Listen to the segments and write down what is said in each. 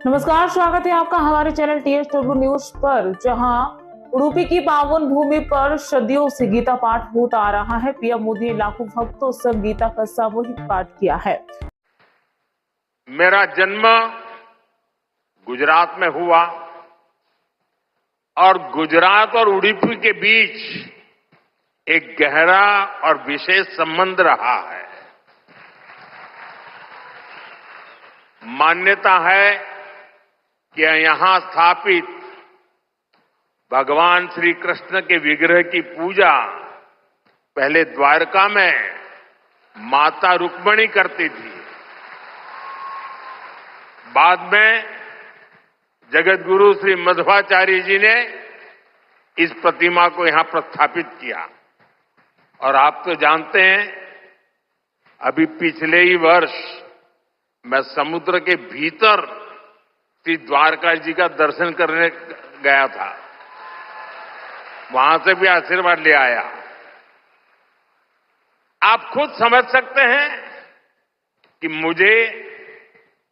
नमस्कार, स्वागत है आपका हमारे चैनल टीएस टर्बो न्यूज पर, जहां उडुपी की पावन भूमि पर सदियों से गीता पाठ होता आ रहा है। पीएम मोदी ने लाखों भक्तों संग गीता का सामूहिक पाठ किया है। मेरा जन्म गुजरात में हुआ और गुजरात और उडुपी के बीच एक गहरा और विशेष संबंध रहा है। मान्यता है कि यहां स्थापित भगवान श्री कृष्ण के विग्रह की पूजा पहले द्वारका में माता रुक्मिणी करती थी। बाद में जगत गुरु श्री मध्वाचार्य जी ने इस प्रतिमा को यहां प्रस्थापित किया। और आप तो जानते हैं, अभी पिछले ही वर्ष मैं समुद्र के भीतर श्री द्वारका जी का दर्शन करने गया था, वहां से भी आशीर्वाद ले आया। आप खुद समझ सकते हैं कि मुझे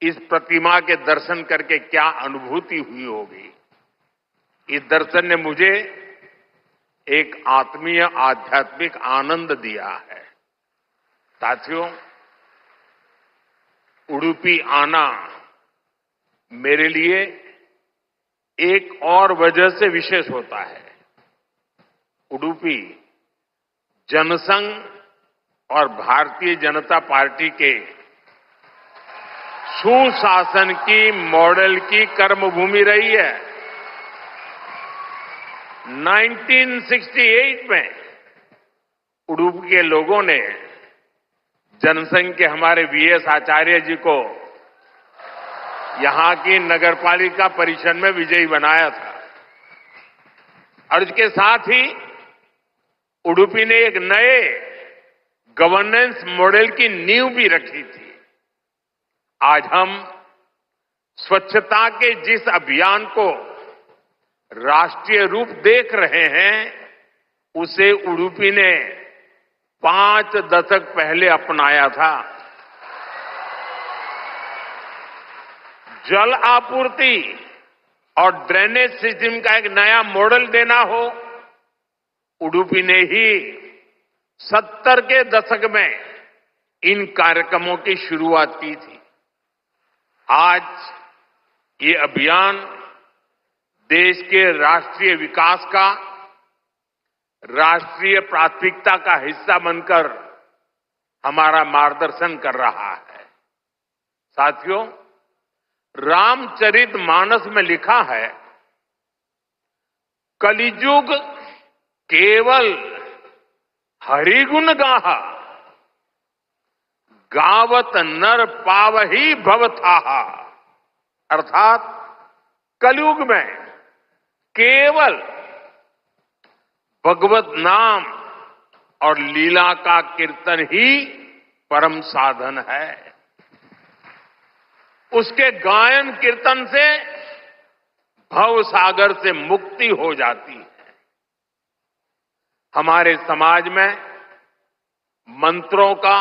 इस प्रतिमा के दर्शन करके क्या अनुभूति हुई होगी। इस दर्शन ने मुझे एक आत्मीय आध्यात्मिक आनंद दिया है। साथियों, उडुपी आना मेरे लिए एक और वजह से विशेष होता है। उडुपी जनसंघ और भारतीय जनता पार्टी के सुशासन की मॉडल की कर्मभूमि रही है। 1968 में उडुपी के लोगों ने जनसंघ के हमारे वीएस आचार्य जी को यहां की नगरपालिका परिषद में विजयी बनाया था। और इसके साथ ही उडुपी ने एक नए गवर्नेंस मॉडल की नींव भी रखी थी। आज हम स्वच्छता के जिस अभियान को राष्ट्रीय रूप देख रहे हैं, उसे उडुपी ने 5 दशक पहले अपनाया था। जल आपूर्ति और ड्रेनेज सिस्टम का एक नया मॉडल देना हो, उडुपी ने ही 70 के दशक में इन कार्यक्रमों की शुरुआत की थी। आज ये अभियान देश के राष्ट्रीय विकास का राष्ट्रीय प्राथमिकता का हिस्सा बनकर हमारा मार्गदर्शन कर रहा है। साथियों, रामचरितमानस में लिखा है, कलिजुग केवल हरिगुण गाहा, गावत नर पावही भवथाहा। अर्थात कलयुग में केवल भगवत नाम और लीला का कीर्तन ही परम साधन है। उसके गायन कीर्तन से भव सागर से मुक्ति हो जाती है। हमारे समाज में मंत्रों का,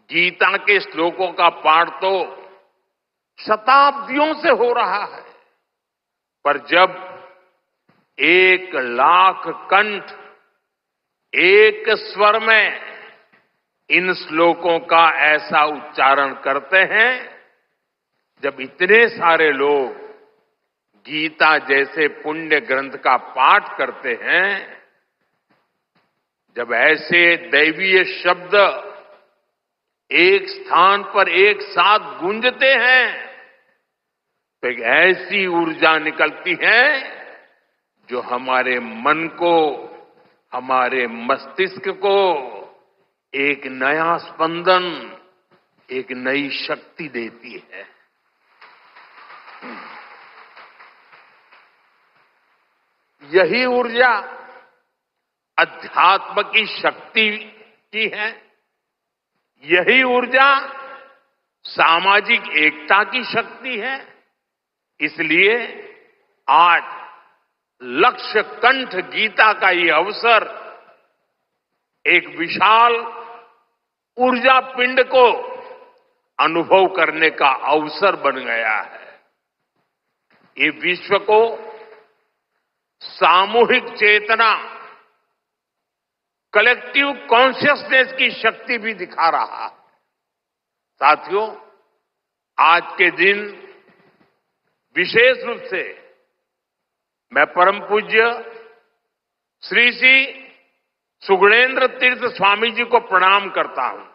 गीता के श्लोकों का पाठ तो शताब्दियों से हो रहा है, पर जब 1 लाख कंठ एक स्वर में इन श्लोकों का ऐसा उच्चारण करते हैं, जब इतने सारे लोग गीता जैसे पुण्य ग्रंथ का पाठ करते हैं, जब ऐसे दैवीय शब्द एक स्थान पर एक साथ गूंजते हैं, तो एक ऐसी ऊर्जा निकलती है जो हमारे मन को, हमारे मस्तिष्क को एक नया स्पंदन, एक नई शक्ति देती है। यही ऊर्जा अध्यात्म की शक्ति की है। यही ऊर्जा सामाजिक एकता की शक्ति है। इसलिए आज लक्ष्य कंठ गीता का ये अवसर एक विशाल ऊर्जा पिंड को अनुभव करने का अवसर बन गया है। ये विश्व को सामूहिक चेतना, कलेक्टिव कॉन्शियसनेस की शक्ति भी दिखा रहा है। साथियों, आज के दिन विशेष रूप से मैं परम पूज्य श्री श्री सुगुणेन्द्र तीर्थ स्वामी जी को प्रणाम करता हूं।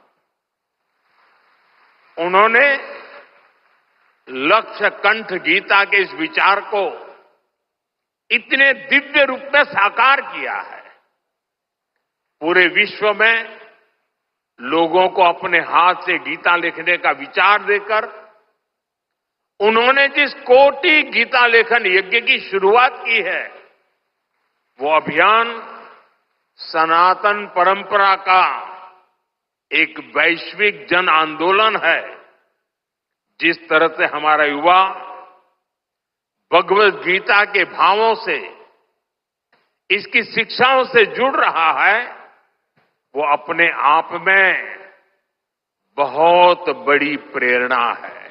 उन्होंने लक्ष्य कंठ गीता के इस विचार को इतने दिव्य रूप में साकार किया है। पूरे विश्व में लोगों को अपने हाथ से गीता लिखने का विचार देकर उन्होंने जिस कोटि गीता लेखन यज्ञ की शुरुआत की है, वो अभियान सनातन परंपरा का एक वैश्विक जन आंदोलन है। जिस तरह से हमारा युवा भगवत गीता के भावों से, इसकी शिक्षाओं से जुड़ रहा है, वो अपने आप में बहुत बड़ी प्रेरणा है।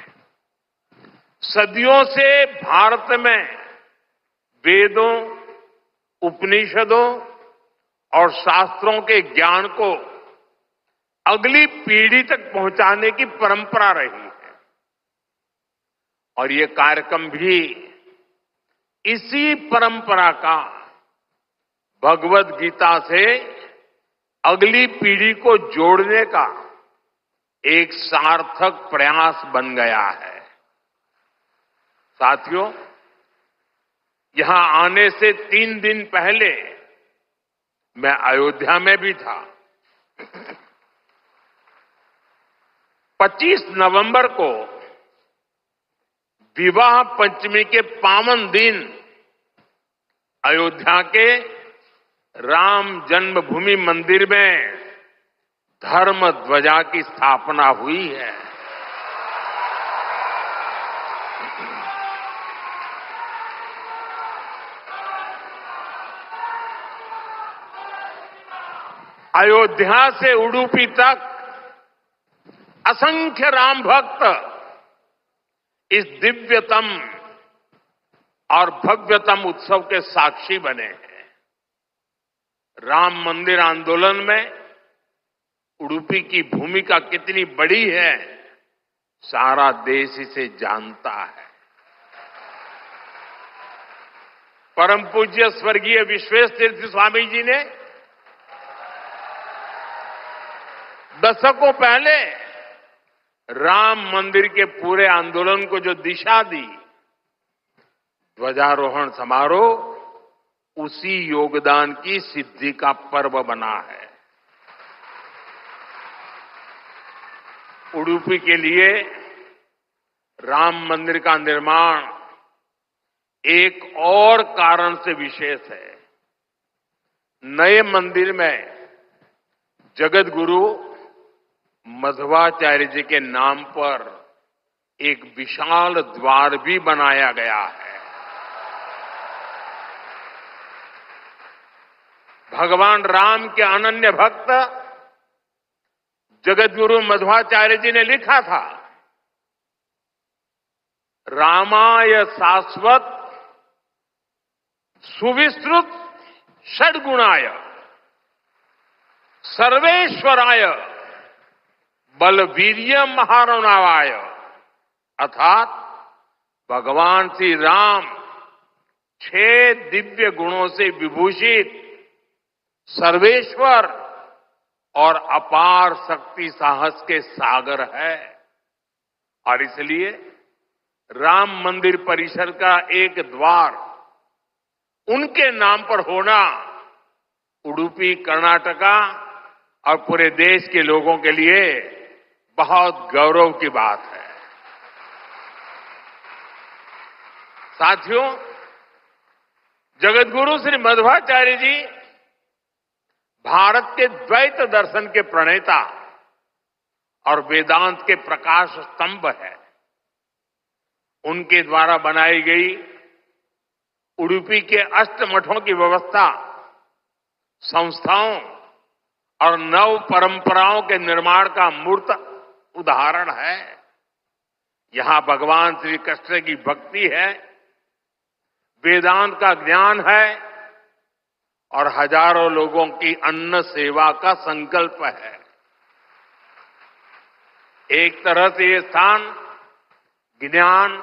सदियों से भारत में वेदों, उपनिषदों और शास्त्रों के ज्ञान को अगली पीढ़ी तक पहुंचाने की परंपरा रही है और ये कार्यक्रम भी इसी परंपरा का भगवत गीता से अगली पीढ़ी को जोड़ने का एक सार्थक प्रयास बन गया है। साथियों, यहां आने से 3 दिन पहले मैं अयोध्या में भी था। 25 नवंबर को विवाह पंचमी के पावन दिन अयोध्या के राम जन्मभूमि मंदिर में धर्म ध्वजा की स्थापना हुई है। अयोध्या से उडुपी तक असंख्य राम भक्त इस दिव्यतम और भव्यतम उत्सव के साक्षी बने हैं। राम मंदिर आंदोलन में उडुपी की भूमिका कितनी बड़ी है, सारा देश इसे जानता है। परम पूज्य स्वर्गीय विश्वेश तीर्थ स्वामी जी ने दशकों पहले राम मंदिर के पूरे आंदोलन को जो दिशा दी, ध्वजारोहण समारोह उसी योगदान की सिद्धि का पर्व बना है। उडुपी के लिए राम मंदिर का निर्माण एक और कारण से विशेष है। नए मंदिर में जगत गुरु मध्वाचार्य जी के नाम पर एक विशाल द्वार भी बनाया गया है। भगवान राम के अनन्य भक्त जगत गुरु मध्वाचार्य जी ने लिखा था, रामाय शाश्वत सुविस्तृत षड्गुणाय सर्वेश्वराय बलवीर्य महारणावाय, अर्थात भगवान श्री राम 6 दिव्य गुणों से विभूषित सर्वेश्वर और अपार शक्ति साहस के सागर है। और इसलिए राम मंदिर परिसर का एक द्वार उनके नाम पर होना उडुपी, कर्नाटका और पूरे देश के लोगों के लिए बहुत गौरव की बात है। साथियों, जगतगुरु श्री मध्वाचार्य जी भारत के द्वैत दर्शन के प्रणेता और वेदांत के प्रकाश स्तंभ है। उनके द्वारा बनाई गई उडुपी के अष्टमठों की व्यवस्था संस्थाओं और नव परंपराओं के निर्माण का मूर्त उदाहरण है। यहां भगवान श्री कृष्ण की भक्ति है, वेदांत का ज्ञान है और हजारों लोगों की अन्न सेवा का संकल्प है। एक तरह से ये स्थान ज्ञान,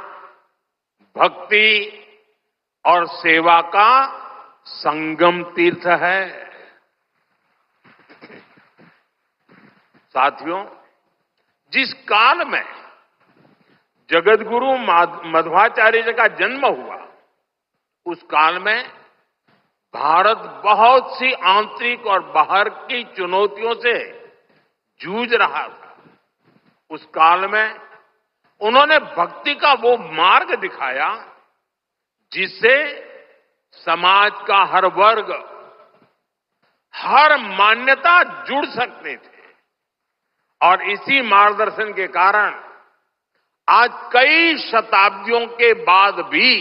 भक्ति और सेवा का संगम तीर्थ है। साथियों, जिस काल में जगतगुरु मध्वाचार्य जी का जन्म हुआ, उस काल में भारत बहुत सी आंतरिक और बाहर की चुनौतियों से जूझ रहा था। उस काल में उन्होंने भक्ति का वो मार्ग दिखाया जिससे समाज का हर वर्ग, हर मान्यता जुड़ सकते थे। और इसी मार्गदर्शन के कारण आज कई शताब्दियों के बाद भी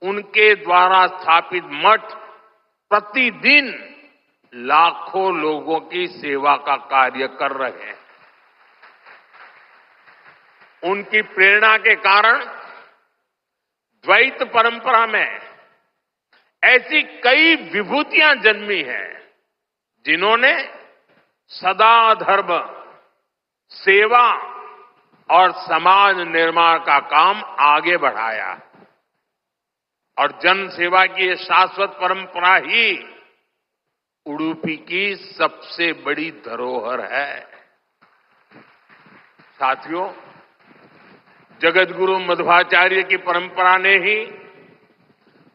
उनके द्वारा स्थापित मठ प्रतिदिन लाखों लोगों की सेवा का कार्य कर रहे हैं। उनकी प्रेरणा के कारण द्वैत परंपरा में ऐसी कई विभूतियां जन्मी हैं जिन्होंने सदा धर्म, सेवा और समाज निर्माण का काम आगे बढ़ाया। और जन सेवा की ये शाश्वत परंपरा ही उडुपी की सबसे बड़ी धरोहर है। साथियों, जगतगुरु मध्वाचार्य की परंपरा ने ही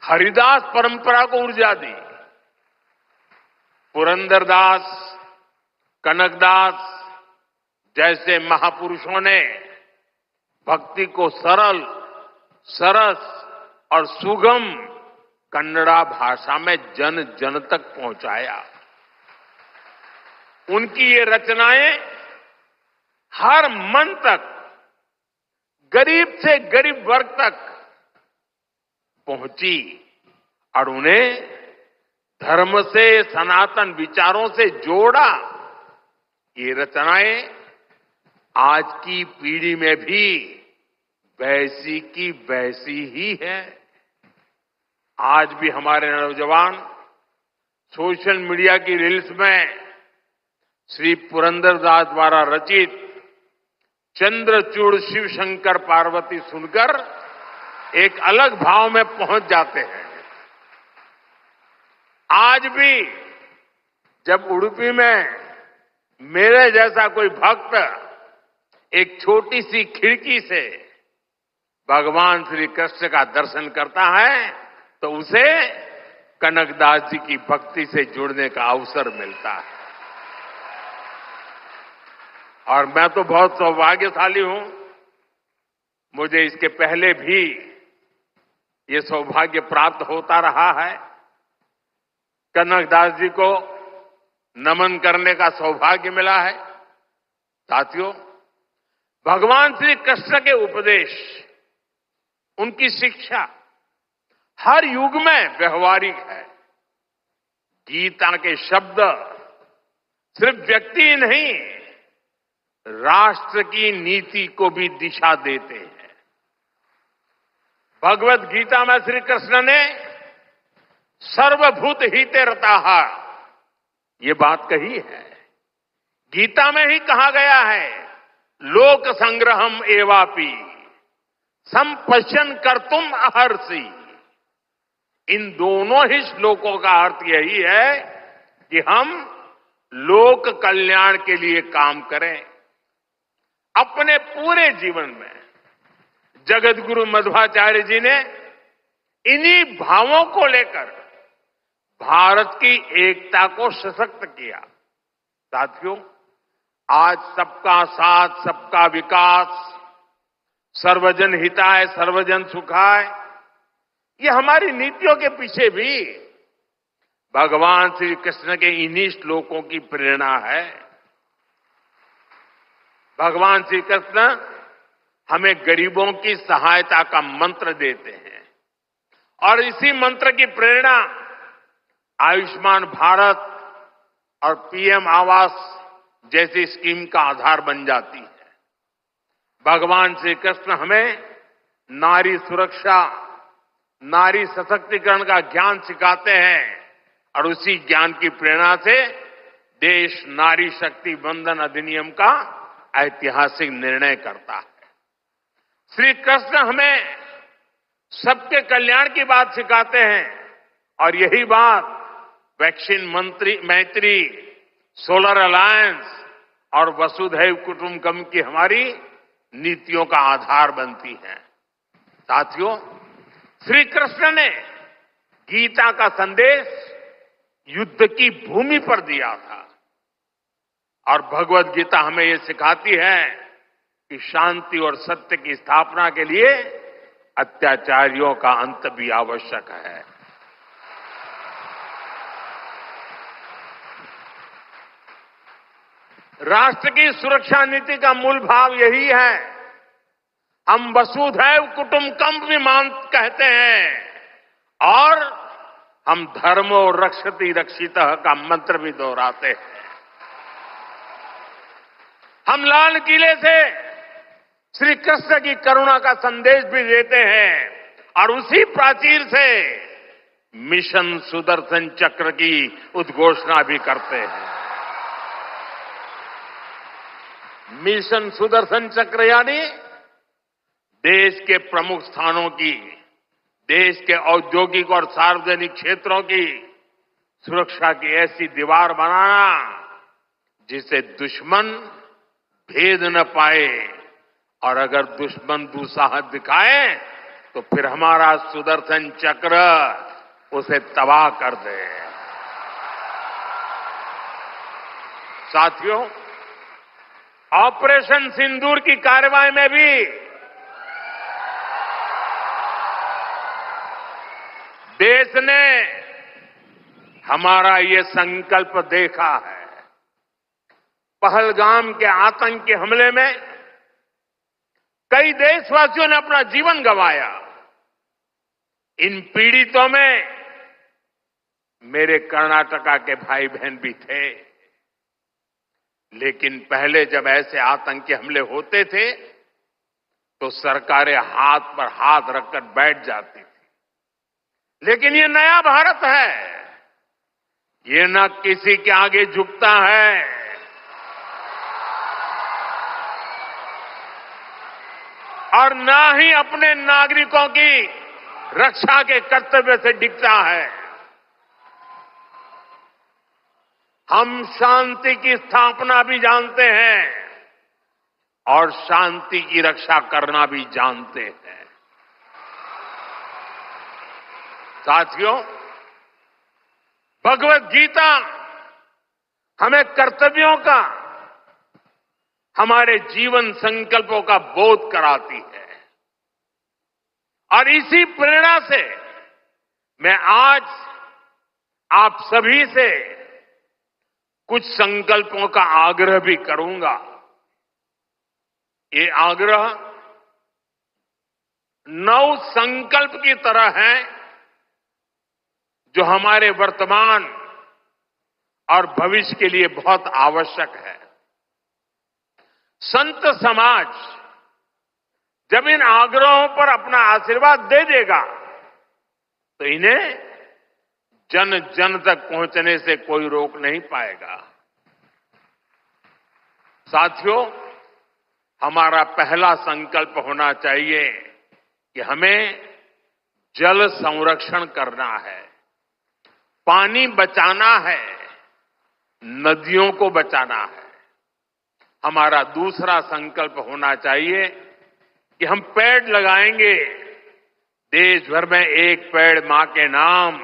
हरिदास परंपरा को ऊर्जा दी। पुरंदरदास, कनकदास जैसे महापुरुषों ने भक्ति को सरल, सरस और सुगम कन्नड़ा भाषा में जन जन तक पहुंचाया। उनकी ये रचनाएं हर मन तक, गरीब से गरीब वर्ग तक पहुंची और उन्हें धर्म से, सनातन विचारों से जोड़ा। ये रचनाएं आज की पीढ़ी में भी वैसी की वैसी ही है। आज भी हमारे नौजवान सोशल मीडिया की रील्स में श्री पुरंदरदास द्वारा रचित चंद्रचूड़ शिव शंकर पार्वती सुनकर एक अलग भाव में पहुंच जाते हैं। आज भी जब उडुपी में मेरे जैसा कोई भक्त एक छोटी सी खिड़की से भगवान श्री कृष्ण का दर्शन करता है तो उसे कनकदास जी की भक्ति से जुड़ने का अवसर मिलता है। और मैं तो बहुत सौभाग्यशाली हूं, मुझे इसके पहले भी ये सौभाग्य प्राप्त होता रहा है। कनकदास जी को नमन करने का सौभाग्य मिला है। साथियों, भगवान श्री कृष्ण के उपदेश, उनकी शिक्षा हर युग में व्यवहारिक है। गीता के शब्द सिर्फ व्यक्ति नहीं, राष्ट्र की नीति को भी दिशा देते हैं। भगवत गीता में श्री कृष्ण ने सर्वभूत हिते रताः ये बात कही है। गीता में ही कहा गया है, लोक संग्रहम एवापि संपश्यन कर्तुम अर्हसि। इन दोनों ही श्लोकों का अर्थ यही है कि हम लोक कल्याण के लिए काम करें। अपने पूरे जीवन में जगतगुरु मध्वाचार्य जी ने इन्हीं भावों को लेकर भारत की एकता को सशक्त किया। साथियों, आज सबका साथ, सबका विकास, सर्वजन हिताय, सर्वजन सुखाय, ये हमारी नीतियों के पीछे भी भगवान श्री कृष्ण के इन्हीं श्लोकों की प्रेरणा है। भगवान श्री कृष्ण हमें गरीबों की सहायता का मंत्र देते हैं और इसी मंत्र की प्रेरणा आयुष्मान भारत और पीएम आवास जैसी स्कीम का आधार बन जाती है। भगवान श्री कृष्ण हमें नारी सुरक्षा, नारी सशक्तिकरण का ज्ञान सिखाते हैं और उसी ज्ञान की प्रेरणा से देश नारी शक्ति बंधन अधिनियम का ऐतिहासिक निर्णय करता है। श्री कृष्ण हमें सबके कल्याण की बात सिखाते हैं और यही बात वैक्सीन मैत्री, सोलर अलायंस और वसुधैव कुटुंबकम की हमारी नीतियों का आधार बनती है। साथियों, श्री कृष्ण ने गीता का संदेश युद्ध की भूमि पर दिया था और भगवत गीता हमें ये सिखाती है कि शांति और सत्य की स्थापना के लिए अत्याचारियों का अंत भी आवश्यक है। राष्ट्र की सुरक्षा नीति का मूल भाव यही है। हम वसुधैव कुटुंबकम भी कहते हैं और हम धर्मो रक्षति रक्षितः का मंत्र भी दोहराते हैं। हम लाल किले से श्री कृष्ण की करुणा का संदेश भी देते हैं और उसी प्राचीर से मिशन सुदर्शन चक्र की उद्घोषणा भी करते हैं। मिशन सुदर्शन चक्र यानी देश के प्रमुख स्थानों की, देश के औद्योगिक और सार्वजनिक क्षेत्रों की सुरक्षा की ऐसी दीवार बनाना जिसे दुश्मन भेद न पाए और अगर दुश्मन दुस्साहस दिखाए तो फिर हमारा सुदर्शन चक्र उसे तबाह कर दे। साथियों, ऑपरेशन सिंदूर की कार्रवाई में भी देश ने हमारा ये संकल्प देखा है। पहलगाम के आतंकी हमले में कई देशवासियों ने अपना जीवन गंवाया। इन पीड़ितों में मेरे कर्नाटका के भाई बहन भी थे। लेकिन पहले जब ऐसे आतंकी हमले होते थे तो सरकारें हाथ पर हाथ रखकर बैठ जाती थी। लेकिन ये नया भारत है, ये न किसी के आगे झुकता है और न ही अपने नागरिकों की रक्षा के कर्तव्य से डिगता है। हम शांति की स्थापना भी जानते हैं और शांति की रक्षा करना भी जानते हैं। साथियों, भगवत गीता हमें कर्तव्यों का, हमारे जीवन संकल्पों का बोध कराती है और इसी प्रेरणा से मैं आज आप सभी से कुछ संकल्पों का आग्रह भी करूंगा। ये आग्रह 9 संकल्प की तरह है जो हमारे वर्तमान और भविष्य के लिए बहुत आवश्यक है। संत समाज जब इन आग्रहों पर अपना आशीर्वाद दे देगा तो इन्हें जन जन तक पहुंचने से कोई रोक नहीं पाएगा। साथियों, हमारा पहला संकल्प होना चाहिए कि हमें जल संरक्षण करना है, पानी बचाना है, नदियों को बचाना है। हमारा दूसरा संकल्प होना चाहिए कि हम पेड़ लगाएंगे। देश भर में एक पेड़ मां के नाम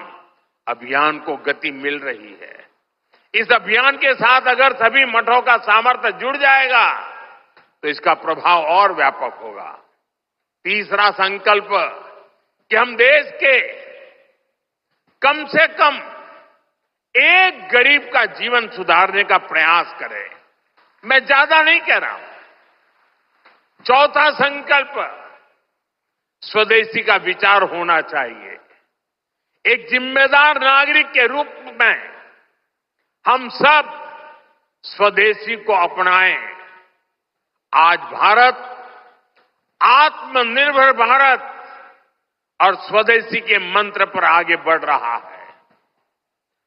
अभियान को गति मिल रही है। इस अभियान के साथ अगर सभी मठों का सामर्थ्य जुड़ जाएगा तो इसका प्रभाव और व्यापक होगा। तीसरा संकल्प कि हम देश के कम से कम एक गरीब का जीवन सुधारने का प्रयास करें। मैं ज्यादा नहीं कह रहा हूं। चौथा संकल्प स्वदेशी का विचार होना चाहिए। एक जिम्मेदार नागरिक के रूप में हम सब स्वदेशी को अपनाएं। आज भारत आत्मनिर्भर भारत और स्वदेशी के मंत्र पर आगे बढ़ रहा है।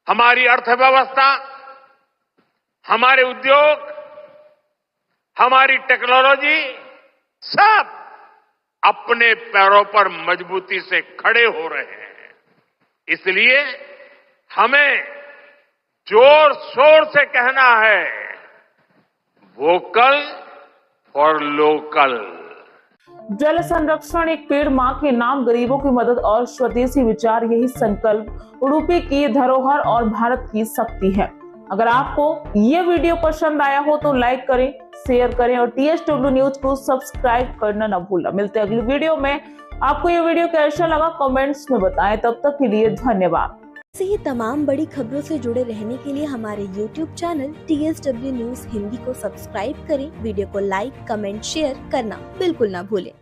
हमारी अर्थव्यवस्था, हमारे उद्योग, हमारी टेक्नोलॉजी सब अपने पैरों पर मजबूती से खड़े हो रहे हैं। इसलिए हमें जोर शोर से कहना है, वोकल फॉर लोकल। जल संरक्षण एक पेड़ मां के नाम, गरीबों की मदद और स्वदेशी विचार, यही संकल्प उडुपी की धरोहर और भारत की शक्ति है। अगर आपको ये वीडियो पसंद आया हो तो लाइक करें, शेयर करें और TSW न्यूज को सब्सक्राइब करना न भूलना। मिलते हैं अगली वीडियो में। आपको ये वीडियो कैसा लगा कमेंट्स में बताएं। तब तक के लिए धन्यवाद। ऐसे ही तमाम बड़ी खबरों से जुड़े रहने के लिए हमारे YouTube channel TSW news Hindi को सब्सक्राइब करें। वीडियो को लाइक, कमेंट, शेयर करना बिल्कुल ना भूलें।